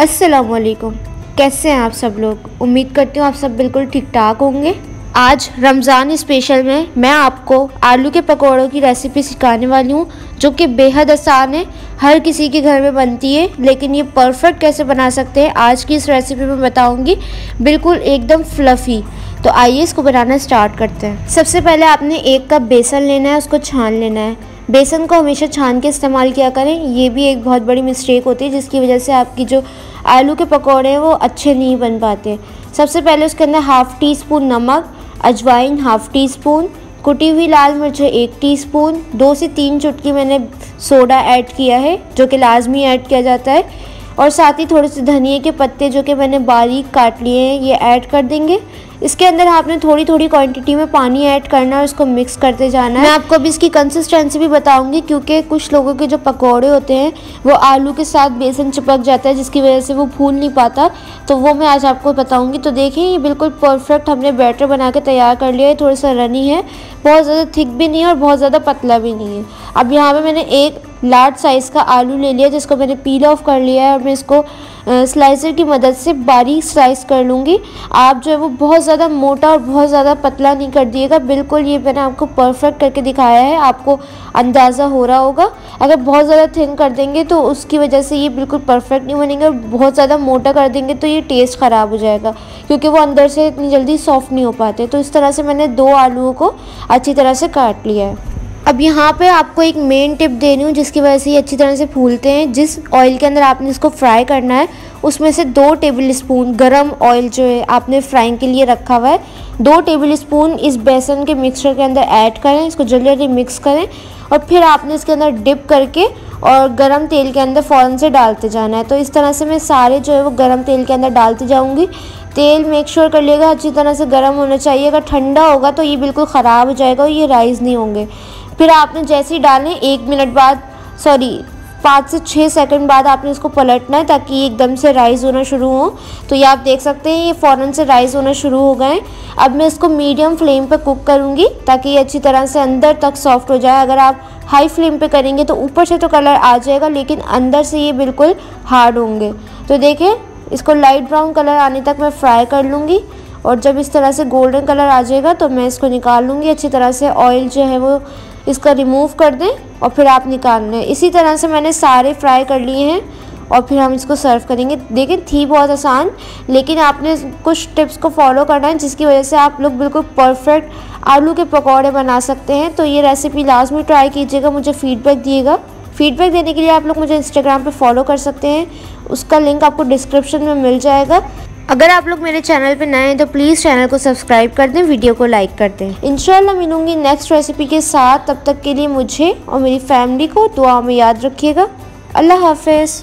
अस्सलामुअलैकुम। कैसे हैं आप सब लोग? उम्मीद करती हूँ आप सब बिल्कुल ठीक ठाक होंगे। आज रमज़ान स्पेशल में मैं आपको आलू के पकौड़ों की रेसिपी सिखाने वाली हूँ, जो कि बेहद आसान है, हर किसी के घर में बनती है। लेकिन ये परफेक्ट कैसे बना सकते हैं आज की इस रेसिपी में बताऊँगी, बिल्कुल एकदम फ्लफ़ी। तो आइए इसको बनाना स्टार्ट करते हैं। सबसे पहले आपने 1 कप बेसन लेना है, उसको छान लेना है। बेसन को हमेशा छान के इस्तेमाल किया करें, ये भी एक बहुत बड़ी मिस्टेक होती है जिसकी वजह से आपकी जो आलू के पकौड़े हैं वो अच्छे नहीं बन पाते। सबसे पहले उसके अंदर हाफ़ टी स्पून नमक, अजवाइन हाफ़ टी स्पून, कुटी हुई लाल मिर्च 1 टीस्पून, 2 से 3 चुटकी मैंने सोडा ऐड किया है, जो कि लाजमी ऐड किया जाता है, और साथ ही थोड़े से धनिए के पत्ते जो कि मैंने बारीक काट लिए हैं ये ऐड कर देंगे। इसके अंदर आपने थोड़ी थोड़ी क्वांटिटी में पानी ऐड करना है, उसको मिक्स करते जाना है। मैं आपको अभी इसकी कंसिस्टेंसी भी बताऊंगी, क्योंकि कुछ लोगों के जो पकौड़े होते हैं वो आलू के साथ बेसन चिपक जाता है, जिसकी वजह से वो फूल नहीं पाता, तो वो मैं आज आपको बताऊंगी। तो देखिए ये बिल्कुल परफेक्ट हमने बैटर बना के तैयार कर लिया है। थोड़ा सा रनी है, बहुत ज़्यादा थिक भी नहीं है और बहुत ज़्यादा पतला भी नहीं है। अब यहाँ पर मैंने एक लार्ज साइज़ का आलू ले लिया, जिसको मैंने पील ऑफ कर लिया है, और मैं इसको स्लाइसर की मदद से बारीक स्लाइस कर लूँगी। आप जो है वो बहुत ज़्यादा मोटा और बहुत ज़्यादा पतला नहीं कर दिएगा, बिल्कुल ये मैंने आपको परफेक्ट करके दिखाया है, आपको अंदाज़ा हो रहा होगा। अगर बहुत ज़्यादा थिन कर देंगे तो उसकी वजह से ये बिल्कुल परफेक्ट नहीं बनेंगे, और बहुत ज़्यादा मोटा कर देंगे तो ये टेस्ट ख़राब हो जाएगा, क्योंकि वो अंदर से इतनी जल्दी सॉफ्ट नहीं हो पाते। तो इस तरह से मैंने 2 आलूओं को अच्छी तरह से काट लिया है। अब यहाँ पे आपको एक मेन टिप दे रही हूँ, जिसकी वजह से ये अच्छी तरह से फूलते हैं। जिस ऑयल के अंदर आपने इसको फ्राई करना है, उसमें से 2 टेबल स्पून गरम ऑयल जो है आपने फ्राइंग के लिए रखा हुआ है, 2 टेबल स्पून इस बेसन के मिक्सचर के अंदर ऐड करें। इसको जल्दी जल्दी मिक्स करें और फिर आपने इसके अंदर डिप करके और गरम तेल के अंदर फ़ौरन से डालते जाना है। तो इस तरह से मैं सारे जो है वो गरम तेल के अंदर डालती जाऊँगी। तेल मेक श्योर कर लिएगा अच्छी तरह से गर्म होना चाहिए, अगर ठंडा होगा तो ये बिल्कुल ख़राब हो जाएगा और ये राइस नहीं होंगे। फिर आपने जैसे ही डालें 1 मिनट बाद 5 से 6 सेकंड बाद आपने इसको पलटना है, ताकि ये एकदम से राइस होना शुरू हो। तो ये आप देख सकते हैं ये फ़ौरन से राइस होना शुरू हो गए। अब मैं इसको मीडियम फ्लेम पर कुक करूँगी, ताकि ये अच्छी तरह से अंदर तक सॉफ्ट हो जाए। अगर आप हाई फ्लेम पे करेंगे तो ऊपर से तो कलर आ जाएगा, लेकिन अंदर से ये बिल्कुल हार्ड होंगे। तो देखें इसको लाइट ब्राउन कलर आने तक मैं फ्राई कर लूँगी, और जब इस तरह से गोल्डन कलर आ जाएगा तो मैं इसको निकाल लूँगी। अच्छी तरह से ऑयल जो है वो इसका रिमूव कर दें और फिर आप निकाल लें। इसी तरह से मैंने सारे फ्राई कर लिए हैं और फिर हम इसको सर्व करेंगे। देखिए थी बहुत आसान, लेकिन आपने कुछ टिप्स को फॉलो करना है, जिसकी वजह से आप लोग बिल्कुल परफेक्ट आलू के पकौड़े बना सकते हैं। तो ये रेसिपी लाजमी ट्राई कीजिएगा, मुझे फ़ीडबैक दिएगा। फ़ीडबैक देने के लिए आप लोग मुझे इंस्टाग्राम पे फॉलो कर सकते हैं, उसका लिंक आपको डिस्क्रिप्शन में मिल जाएगा। अगर आप लोग मेरे चैनल पे नए हैं तो प्लीज़ चैनल को सब्सक्राइब कर दें, वीडियो को लाइक कर दें। इंशाल्लाह मिलूंगी नेक्स्ट रेसिपी के साथ, तब तक के लिए मुझे और मेरी फैमिली को दुआ में याद रखिएगा। अल्लाह हाफ़िज़।